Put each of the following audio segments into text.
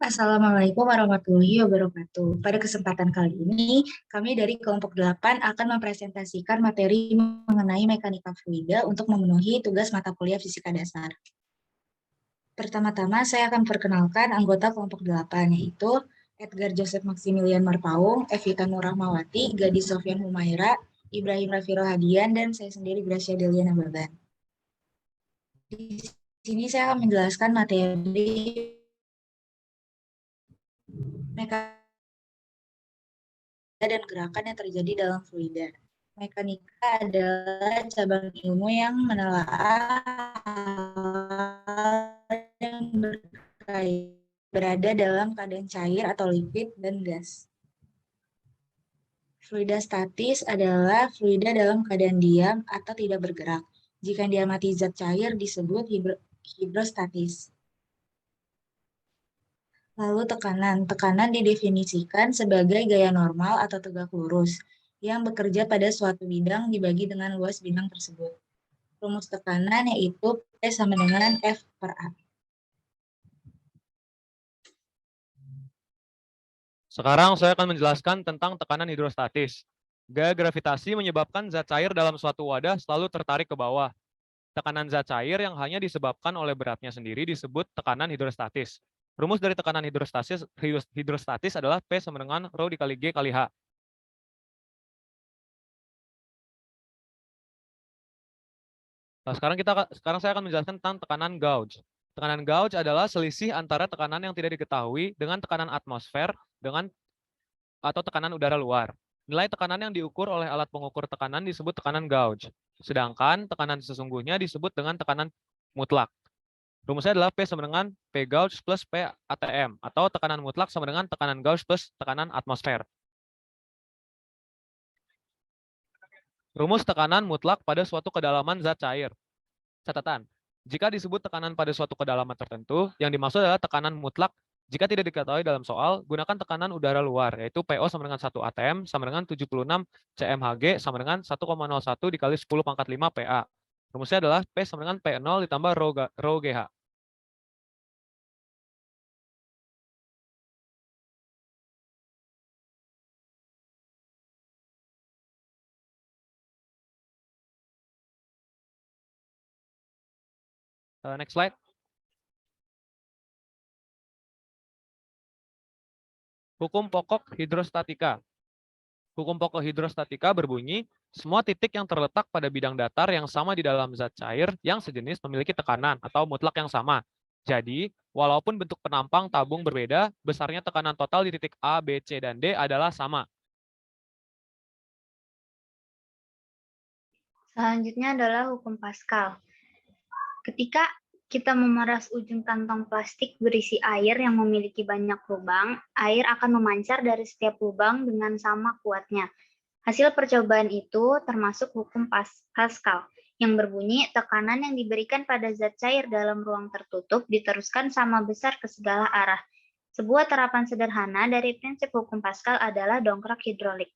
Assalamualaikum warahmatullahi wabarakatuh. Pada kesempatan kali ini, kami dari kelompok 8 akan mempresentasikan materi mengenai mekanika fluida untuk memenuhi tugas mata kuliah fisika dasar. Pertama-tama, saya akan perkenalkan anggota kelompok 8, yaitu Edgar Joseph Maximilian Marpaung, Evita Nurrahmawati, Gadis Sofyan Humaira, Ibrahim Rafi Rohadian, dan saya sendiri Gracia Deliana Baban. Di sini saya akan menjelaskan materi mekanika dan gerakan yang terjadi dalam fluida. Mekanika adalah cabang ilmu yang menelaah hal yang berada dalam keadaan cair atau liquid dan gas. Fluida statis adalah fluida dalam keadaan diam atau tidak bergerak. Jika diamati zat cair disebut hidrostatis. Lalu tekanan. Tekanan didefinisikan sebagai gaya normal atau tegak lurus yang bekerja pada suatu bidang dibagi dengan luas bidang tersebut. Rumus tekanan yaitu P sama dengan F per A. Sekarang saya akan menjelaskan tentang tekanan hidrostatis. Gaya gravitasi menyebabkan zat cair dalam suatu wadah selalu tertarik ke bawah. Tekanan zat cair yang hanya disebabkan oleh beratnya sendiri disebut tekanan hidrostatis. Rumus dari tekanan hidrostatis adalah P sama dengan rho dikali G kali H. Nah, sekarang saya akan menjelaskan tentang tekanan gauge. Tekanan gauge adalah selisih antara tekanan yang tidak diketahui dengan tekanan atmosfer atau tekanan udara luar. Nilai tekanan yang diukur oleh alat pengukur tekanan disebut tekanan gauge. Sedangkan tekanan sesungguhnya disebut dengan tekanan mutlak. Rumusnya adalah P sama dengan P gauge plus P ATM, atau tekanan mutlak sama dengan tekanan gauge plus tekanan atmosfer. Rumus tekanan mutlak pada suatu kedalaman zat cair. Catatan, jika disebut tekanan pada suatu kedalaman tertentu, yang dimaksud adalah tekanan mutlak. Jika tidak diketahui dalam soal, gunakan tekanan udara luar, yaitu PO sama dengan 1 atm sama dengan 76 cmHg sama dengan 1,01 dikali 10 pangkat 5 PA. Rumusnya adalah P sama dengan P0 ditambah rho GH. Next slide. Hukum pokok hidrostatika. Hukum pokok hidrostatika berbunyi, semua titik yang terletak pada bidang datar yang sama di dalam zat cair yang sejenis memiliki tekanan atau mutlak yang sama. Jadi, walaupun bentuk penampang tabung berbeda, besarnya tekanan total di titik A, B, C, dan D adalah sama. Selanjutnya adalah hukum Pascal. Ketika kita memeras ujung kantong plastik berisi air yang memiliki banyak lubang, air akan memancar dari setiap lubang dengan sama kuatnya. Hasil percobaan itu termasuk hukum Pascal, yang berbunyi tekanan yang diberikan pada zat cair dalam ruang tertutup diteruskan sama besar ke segala arah. Sebuah terapan sederhana dari prinsip hukum Pascal adalah dongkrak hidrolik.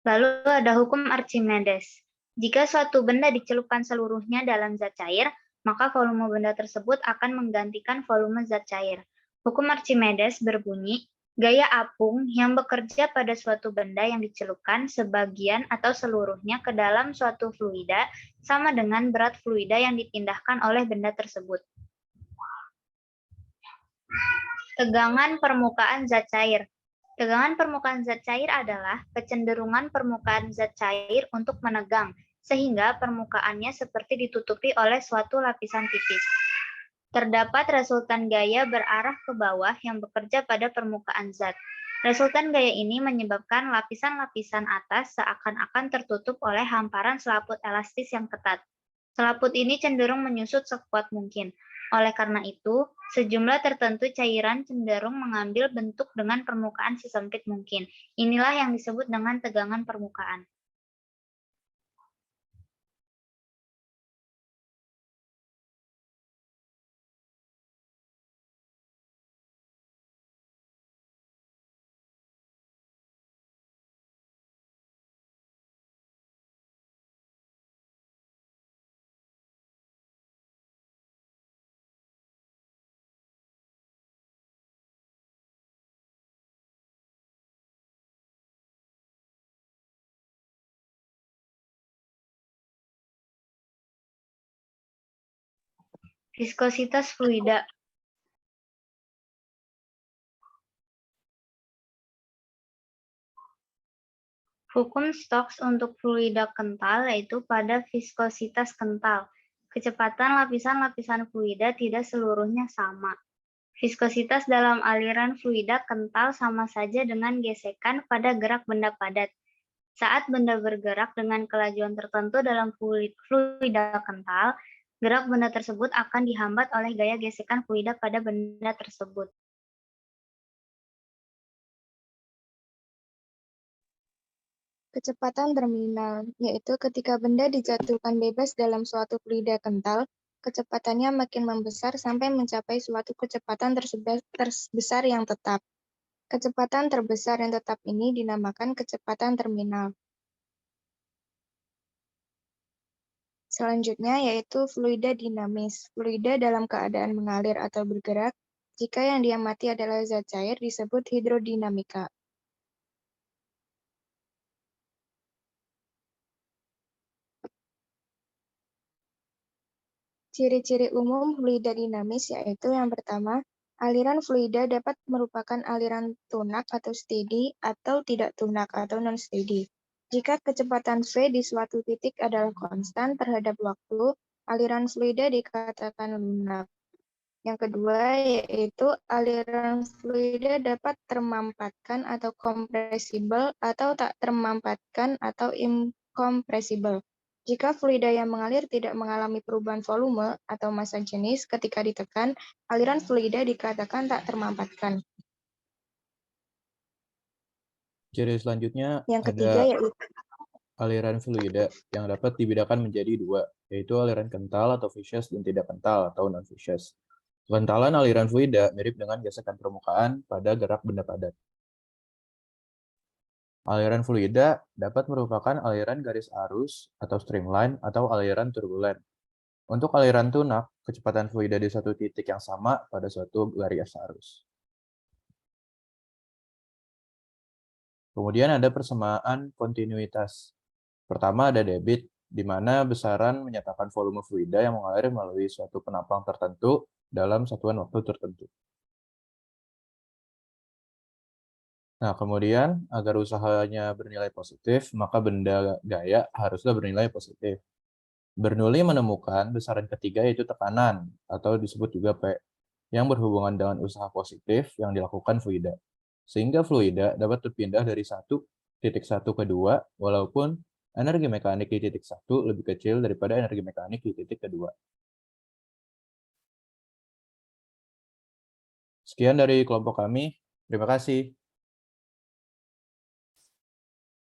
Lalu ada hukum Archimedes. Jika suatu benda dicelupkan seluruhnya dalam zat cair, maka volume benda tersebut akan menggantikan volume zat cair. Hukum Archimedes berbunyi, gaya apung yang bekerja pada suatu benda yang dicelupkan sebagian atau seluruhnya ke dalam suatu fluida sama dengan berat fluida yang dipindahkan oleh benda tersebut. Tegangan permukaan zat cair. Tegangan permukaan zat cair adalah kecenderungan permukaan zat cair untuk menegang, sehingga permukaannya seperti ditutupi oleh suatu lapisan tipis. Terdapat resultan gaya berarah ke bawah yang bekerja pada permukaan zat. Resultan gaya ini menyebabkan lapisan-lapisan atas seakan-akan tertutup oleh hamparan selaput elastis yang ketat. Selaput ini cenderung menyusut sekuat mungkin. Oleh karena itu, sejumlah tertentu cairan cenderung mengambil bentuk dengan permukaan sesempit mungkin. Inilah yang disebut dengan tegangan permukaan. Viskositas fluida. Hukum Stokes untuk fluida kental yaitu pada viskositas kental. Kecepatan lapisan-lapisan fluida tidak seluruhnya sama. Viskositas dalam aliran fluida kental sama saja dengan gesekan pada gerak benda padat. Saat benda bergerak dengan kelajuan tertentu dalam fluida kental, gerak benda tersebut akan dihambat oleh gaya gesekan fluida pada benda tersebut. Kecepatan terminal, yaitu ketika benda dijatuhkan bebas dalam suatu fluida kental, kecepatannya makin membesar sampai mencapai suatu kecepatan terbesar yang tetap. Kecepatan terbesar yang tetap ini dinamakan kecepatan terminal. Selanjutnya yaitu fluida dinamis. Fluida dalam keadaan mengalir atau bergerak, jika yang diamati adalah zat cair disebut hidrodinamika. Ciri-ciri umum fluida dinamis yaitu yang pertama, aliran fluida dapat merupakan aliran tunak atau steady atau tidak tunak atau non-steady. Jika kecepatan V di suatu titik adalah konstan terhadap waktu, aliran fluida dikatakan lunak. Yang kedua yaitu aliran fluida dapat termampatkan atau kompresibel atau tak termampatkan atau inkompresibel. Jika fluida yang mengalir tidak mengalami perubahan volume atau massa jenis ketika ditekan, aliran fluida dikatakan tak termampatkan. Ciri selanjutnya Yang ketiga ada yaitu aliran fluida yang dapat dibedakan menjadi dua, yaitu aliran kental atau viscous dan tidak kental atau non-viscous. Kekentalan aliran fluida mirip dengan gesekan permukaan pada gerak benda padat. Aliran fluida dapat merupakan aliran garis arus atau streamline atau aliran turbulen. Untuk aliran tunak, kecepatan fluida di satu titik yang sama pada suatu garis arus. Kemudian ada persamaan kontinuitas. Pertama ada debit, di mana besaran menyatakan volume fluida yang mengalir melalui suatu penampang tertentu dalam satuan waktu tertentu. Nah, kemudian agar usahanya bernilai positif, maka benda gaya haruslah bernilai positif. Bernoulli menemukan besaran ketiga yaitu tekanan, atau disebut juga P, yang berhubungan dengan usaha positif yang dilakukan fluida. Sehingga fluida dapat berpindah dari titik satu ke 2, walaupun energi mekanik di titik 1 lebih kecil daripada energi mekanik di titik kedua. Sekian dari kelompok kami. Terima kasih.